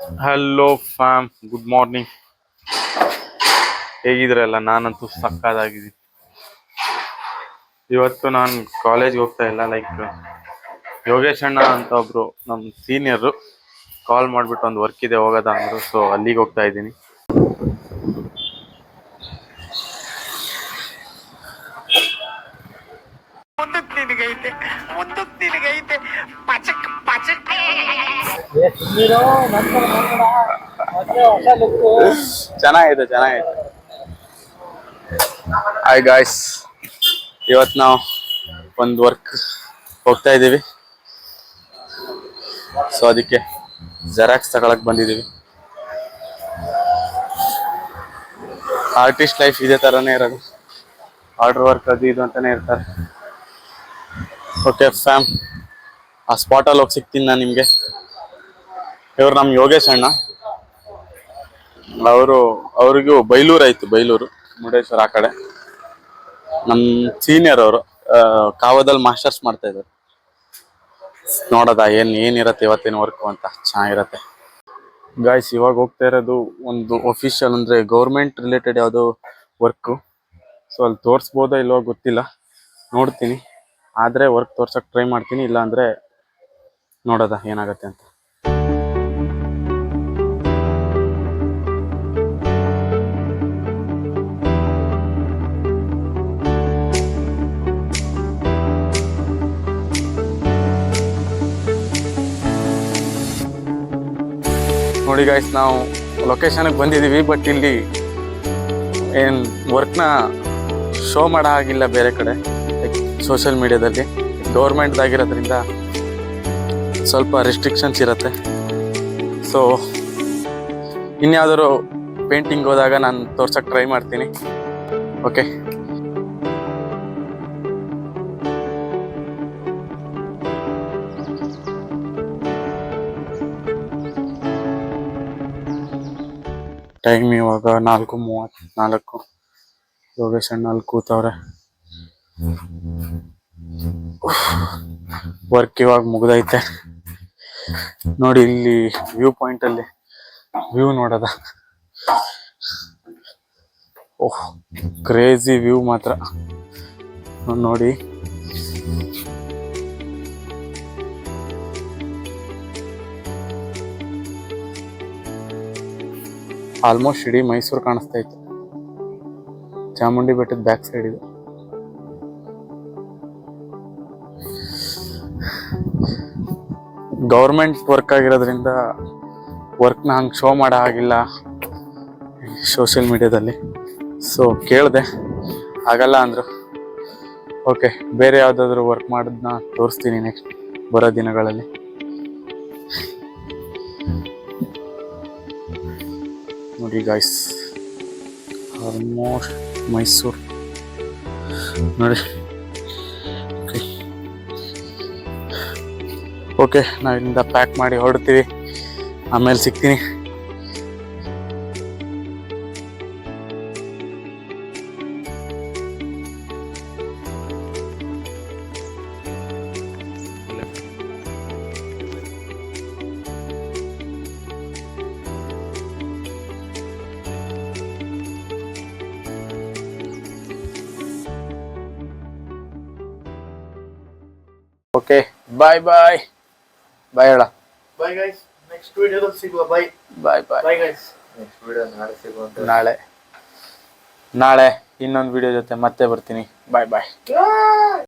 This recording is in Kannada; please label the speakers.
Speaker 1: Hello fam, good morning. ಹೇಗಿದ್ರಲ್ಲ? ನಾನಂತೂ ಸಕ್ಕದಾಗಿದ್ದೀನಿ. ಇವತ್ತು ನಾನು ಕಾಲೇಜ್ಗೆ ಹೋಗ್ತಾ ಇಲ್ಲ. ಯೋಗೇಶ್ ಅಣ್ಣ ಅಂತ ಒಬ್ರು ನಮ್ಮ ಸೀನಿಯರು ಕಾಲ್ ಮಾಡಿಬಿಟ್ಟು ಒಂದು ವರ್ಕ್ ಇದೆ ಹೋಗೋದ ಅಂದರು. ಸೊ ಅಲ್ಲಿಗೆ ಹೋಗ್ತಾ ಇದ್ದೀನಿ. ಚೆನ್ನಾಗಿದೆ. ಹಾಯ್ ಗಾಯ್ಸ್, ಇವತ್ತು ನಾವು ಒಂದು ವರ್ಕ್ ಹೋಗ್ತಾ ಇದ್ದೀವಿ. ಸೊ ಅದಕ್ಕೆ ಜೆರಾಕ್ಸ್ ತಗೊಳಕ್ ಬಂದಿದ್ದೀವಿ. ಆರ್ಟಿಸ್ಟ್ ಲೈಫ್ ಇದೇ ಥರನೇ ಇರೋದು. ಆರ್ಡರ್ ವರ್ಕ್ ಅದು ಇದು ಅಂತಾನೆ ಇರ್ತಾರೆ. ಓಕೆ ಫ್ಯಾಮ್, ಆ ಸ್ಪಾಟಲ್ಲಿ ಹೋಗಿ ಸಿಗ್ತೀನಿ ನಾನು ನಿಮಗೆ. ಇವ್ರು ನಮ್ಮ ಯೋಗೇಶ್ ಅಣ್ಣ. ಅವ್ರಿಗೂ ಬೈಲೂರು ಮುರುಡೇಶ್ವರ ಆ ಕಡೆ. ನಮ್ಮ ಸೀನಿಯರ್ ಅವರು ಕಾವದಲ್ಲಿ ಮಾಸ್ಟರ್ಸ್ ಮಾಡ್ತಾ ಇದ್ದಾರೆ. ನೋಡೋದ ಏನಿರತ್ತೆ ಇವತ್ತಿನ ವರ್ಕು ಅಂತ. ಚೆನ್ನಾಗಿರತ್ತೆ ಗಾಯ್ಸ್. ಇವಾಗ ಹೋಗ್ತಾ ಇರೋದು ಒಂದು ಒಫಿಷಿಯಲ್, ಅಂದರೆ ಗೌರ್ಮೆಂಟ್ ರಿಲೇಟೆಡ್ ಯಾವುದೋ ವರ್ಕು. ಸೊ ಅಲ್ಲಿ ತೋರಿಸ್ಬೋದಾ ಇಲ್ವೋ ಗೊತ್ತಿಲ್ಲ, ನೋಡ್ತೀನಿ. ಆದರೆ ವರ್ಕ್ ತೋರ್ಸೋಕೆ ಟ್ರೈ ಮಾಡ್ತೀನಿ, ಇಲ್ಲ ಅಂದರೆ ನೋಡೋದ ಏನಾಗುತ್ತೆ ಅಂತ. ನೋಡಿ ಗಾಯ್ಸ್, ನಾವು ಲೊಕೇಶನ್ಗೆ ಬಂದಿದ್ದೀವಿ. ಬಟ್ ಇಲ್ಲಿ ಏನು ವರ್ಕ್ನ ಶೋ ಮಾಡೋ ಹಾಗಿಲ್ಲ ಬೇರೆ ಕಡೆ, ಲೈಕ್ ಸೋಷಿಯಲ್ ಮೀಡಿಯಾದಲ್ಲಿ. ಗೌರ್ಮೆಂಟ್ದಾಗಿರೋದ್ರಿಂದ ಸ್ವಲ್ಪ ರೆಸ್ಟ್ರಿಕ್ಷನ್ಸ್ ಇರುತ್ತೆ. ಸೊ ಇನ್ಯಾವುದಾದ್ರು ಪೇಂಟಿಂಗ್ ಹೋದಾಗ ನಾನು ತೋರ್ಸೋಕ್ಕೆ ಟ್ರೈ ಮಾಡ್ತೀನಿ. ಓಕೆ, ಟೈಮ್ ಇವಾಗ 4:34. ಯೋಗೇಶ್ ಅಣ್ಣ ಅಲ್ಲಿ ಕೂತವ್ರೆ. ವರ್ಕ್ ಇವಾಗ ಮುಗ್ದೈತೆ. ನೋಡಿ ಇಲ್ಲಿ ವ್ಯೂ ಪಾಯಿಂಟ್ ಅಲ್ಲಿ ವ್ಯೂ ನೋಡೋದ. ಓಹ್, ಕ್ರೇಜಿ ವ್ಯೂ ಮಾತ್ರ ನೋಡಿ. ಆಲ್ಮೋಸ್ಟ್ ಇಡೀ ಮೈಸೂರು ಕಾಣಿಸ್ತಾ ಇತ್ತು. ಚಾಮುಂಡಿ ಬೆಟ್ಟದ ಬ್ಯಾಕ್ ಸೈಡ್ ಇದು. ಗೌರ್ಮೆಂಟ್ ವರ್ಕ್ ಆಗಿರೋದ್ರಿಂದ ವರ್ಕ್ನ ಹಂಗೆ ಶೋ ಮಾಡೋ ಹಾಗಿಲ್ಲ ಸೋಷಿಯಲ್ ಮೀಡಿಯಾದಲ್ಲಿ. ಸೊ ಕೇಳಿದೆ, ಆಗಲ್ಲ ಅಂದರು. ಓಕೆ, ಬೇರೆ ಯಾವುದಾದ್ರೂ ವರ್ಕ್ ಮಾಡೋದನ್ನ ತೋರಿಸ್ತೀನಿ ನೆಕ್ಸ್ಟ್ ಬರೋ ದಿನಗಳಲ್ಲಿ. ನೋಡಿ ಗಾಯ್ಸ್, ಆಲ್ಮೋಸ್ಟ್ ಮೈಸೂರು ನೋಡಿ. ಓಕೆ, ನಾವು ಇಲ್ಲಿಂದ ಪ್ಯಾಕ್ ಮಾಡಿ ಹೊರಡ್ತೀವಿ. ಆಮೇಲೆ ಸಿಗ್ತೀನಿ. ಓಕೆ, ಬಾಯ್ ಹೇಳ.
Speaker 2: ಬಾಯ್ ಗೈಸ್, ನೆಕ್ಸ್ಟ್ ವಿಡಿಯೋದಲ್ಲಿ ಸಿಗುವ. Bye guys. ನೆಕ್ಸ್ಟ್ ವಿಡಿಯೋ ನಾಳೆ ಸಿಗುವ.
Speaker 1: ನಾಳೆ ಇನ್ನೊಂದು ವಿಡಿಯೋ ಜೊತೆ ಮತ್ತೆ ಬರ್ತೀನಿ. ಬಾಯ್.